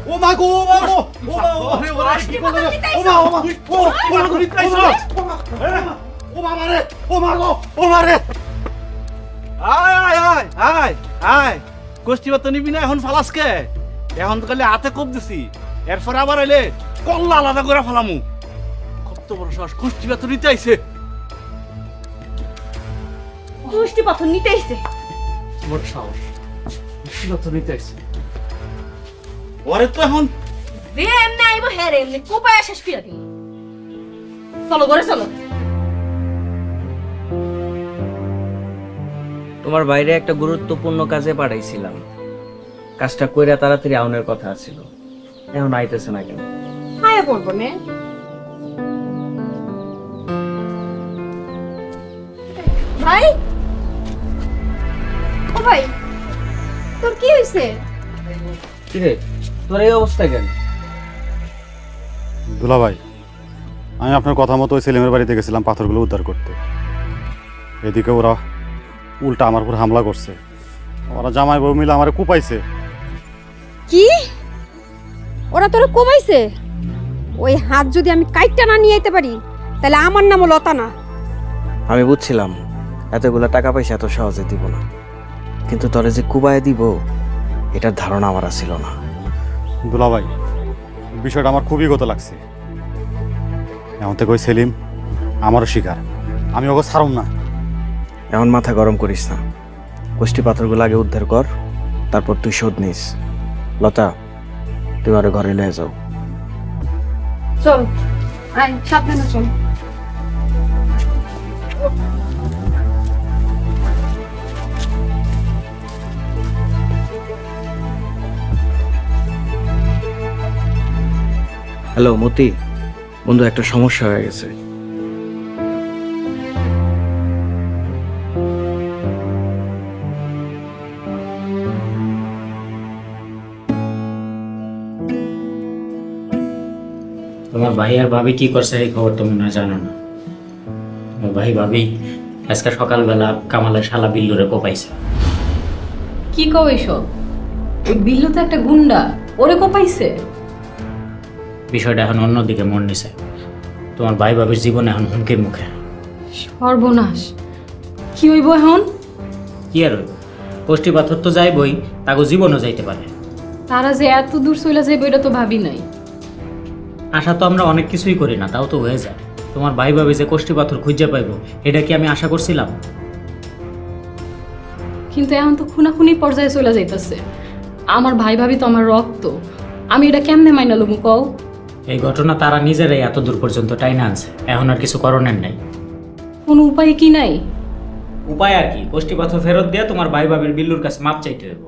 ও মা গো ও মা গো ও মা ওরে কি করলে ও মা ও মা ও মা গো নিতাইছো ও মা মারে ও মা গো ও মারে আয় আয় আয় আয় আয় গোষ্ঠী বাত নিবি না এখন ফালাসকে এখন তো খালি হাতে কোপ দিছি এরপর আবার এলে কল্লা আলাদা করে ফালামু কত বড় সাহস গোষ্ঠী বাত নিতে আইছে গোষ্ঠী পাথর নিতে আইছে বড় সাহস গোষ্ঠী বাত নিতে আইছে ওরে তো এখন যে এমনি আইব হ্যাঁ রে এমনি কোপায় শেষ করে দিন চলো ঘরে চলো তোমার বাইরে একটা গুরুত্বপূর্ণ কাজে পাঠাইছিলাম কাজটা কইরা তাড়াতাড়ি আউনের কথা ছিল এখন আইতেছে না কেন হায়া করবো নে ভাই ও ভাই তোর কি হইছে কি রে তোর এই অবস্থা কেন দুলা ভাই আমি আপনার কথা মতো ওই সেলিমের বাড়িতে গেছিলাম পাথরগুলো উদ্ধার করতে এদিকে ওরা উল্টা আমার উপর হামলা করছে ওরা জামাই বউ মিলে আমার কুপাইছে কি ওরা তোরে কমাইছে ওই হাত যদি আমি কাইটটা না নিয়ে আইতে পারি তাহলে আমার নামও লতা না আমি বুঝছিলাম এতগুলো টাকা পয়সা এত সহজে দিব না কিন্তু তোরে যে কুবায় দিব এটার ধারণা আমার ছিল না দুলা ভাই বিষয়টা আমার খুবই গত লাগছে এমন থেকে ওই সেলিম আমারও শিকার আমি ওকে ছাড়ুম না এমন মাথা গরম করিস না গোষ্ঠী পাথরগুলো আগে উদ্ধার কর তারপর তুই শোধ নিস লতা তুই আর ঘরে নিয়ে যাও চল আয় সাবধানে চল হ্যালো মতি বন্ধু একটা সমস্যা হয়ে গেছে তোমার ভাই আর ভাবি কি করছে এই খবর তো মনে হয় জানো না তোমার ভাই ভাবি আজকে সকালবেলা কামালের শালা বিল্লুরে কোপাইছে কি কও এসব ওই বিল্লু তো একটা গুন্ডা ওরে কোপাইছে বিষয়টা এখন অন্যদিকে মন নিছে তোমার ভাই ভাবির জীবন এখন হুমকির মুখে সর্বনাশ কি হইব এখন কি আর গোষ্ঠী পাথর তো যাইবই তাকে জীবনও যাইতে পারে তারা যে এত দূর চলে যাইব এটা তো ভাবি নাই আশা তো আমরা অনেক কিছুই করি না তাও তো হয়ে যায় তোমার ভাই ভাবি যে গোষ্ঠী পাথর খুঁজে পাইবো এটা কি আমি আশা করছিলাম কিন্তু এখন তো খুনাখুনি পর্যায়ে চলে যাইতেছে আমার ভাই ভাবি তো আমার রক্ত আমি এটা কেমনে মাইনা লমু কও এই ঘটনা তারা নিজেরাই এত দূর পর্যন্ত টাইনা আনছে এখন আর কিছু করণের নাই কোনো উপায় কি নাই উপায় আর কি গোষ্ঠী পাথর ফেরত দিয়ে তোমার ভাই ভাবির বিল্লুর কাছে মাপ চাইতে দেবো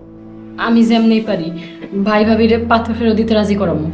আমি যেমনি পারি ভাই ভাবিরে পাথর ফেরত দিতে রাজি করামু